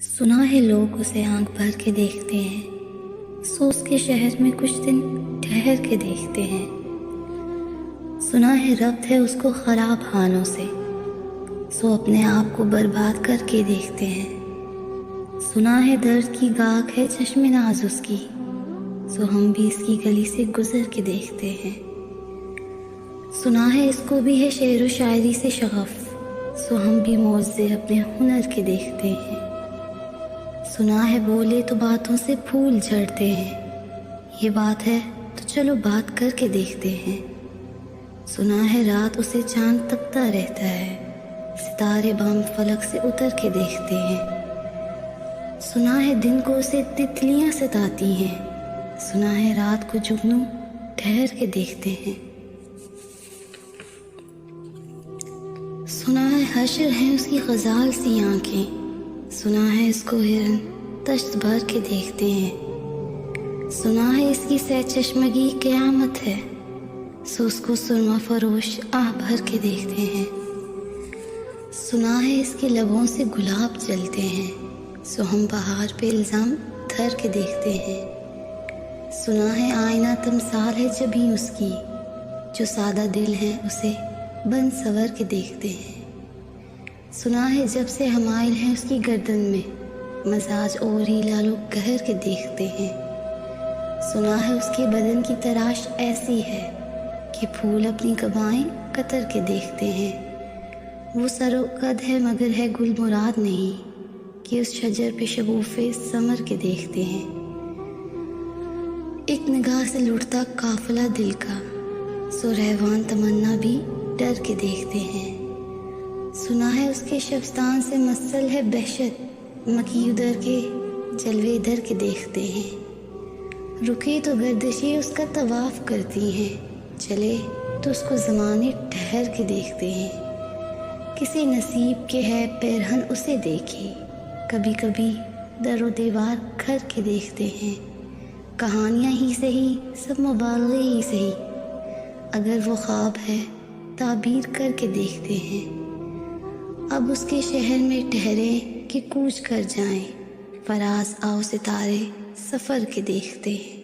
سنا ہے لوگ اسے آنکھ بھر کے دیکھتے ہیں، سو اس کے شہر میں کچھ دن ٹھہر کے دیکھتے ہیں۔ سنا ہے ربط ہے اس کو خراب حالوں سے، سو اپنے آپ کو برباد کر کے دیکھتے ہیں۔ سنا ہے درد کی گاہک ہے چشم ناز اس کی، سو ہم بھی اس کی گلی سے گزر کے دیکھتے ہیں۔ سنا ہے اس کو بھی ہے شعر و شاعری سے شغف، سو ہم بھی موزے اپنے ہنر کے دیکھتے ہیں۔ سنا ہے بولے تو باتوں سے پھول جھڑتے ہیں، یہ بات ہے تو چلو بات کر کے دیکھتے ہیں۔ سنا ہے رات اسے چاند تپتا رہتا ہے، ستارے بام فلک سے اتر کے دیکھتے ہیں۔ سنا ہے دن کو اسے تتلیاں ستاتی ہیں، سنا ہے رات کو جگنو ٹھہر کے دیکھتے ہیں۔ سنا ہے حشر ہیں اس کی غزال سی آنکھیں، سنا ہے اس کو ہرن تشت بھر کے دیکھتے ہیں۔ سنا ہے اس کی سہ چشمگی قیامت ہے، سو اس کو سرما فروش آہ بھر کے دیکھتے ہیں۔ سنا ہے اس کے لبوں سے گلاب جلتے ہیں، سو ہم بہار پہ الزام دھر کے دیکھتے ہیں۔ سنا ہے آئینہ تمثال ہے جبیں اس کی، جو سادہ دل ہے اسے بن سور کے دیکھتے ہیں۔ سنا ہے جب سے حمائل ہیں اس کی گردن میں، مزاج اور ہی لالو گہر کے دیکھتے ہیں۔ سنا ہے اس کے بدن کی تراش ایسی ہے کہ پھول اپنی قبائیں قطر کے دیکھتے ہیں۔ وہ سر و قد ہے مگر ہے گل مراد نہیں، کہ اس شجر پہ شگوفے ثمر کے دیکھتے ہیں۔ ایک نگاہ سے لٹتا قافلہ دل کا، سو رہوان تمنا بھی ڈر کے دیکھتے ہیں۔ سنا ہے اس کے شبستان سے مسل ہے بہشت، مکی ادھر کے جلوے ادھر کے دیکھتے ہیں۔ رکے تو گردشیں اس کا طواف کرتی ہیں، چلے تو اس کو زمانے ٹھہر کے دیکھتے ہیں۔ کسی نصیب کے ہے پیرہن اسے دیکھے، کبھی کبھی در و دیوار گھر کے دیکھتے ہیں۔ کہانیاں ہی سہی سب مبالغے ہی سہی، اگر وہ خواب ہے تعبیر کر کے دیکھتے ہیں۔ اب اس کے شہر میں ٹھہرے کہ کوچ کر جائیں، فراز آؤ ستارے سفر کے دیکھتے ہیں۔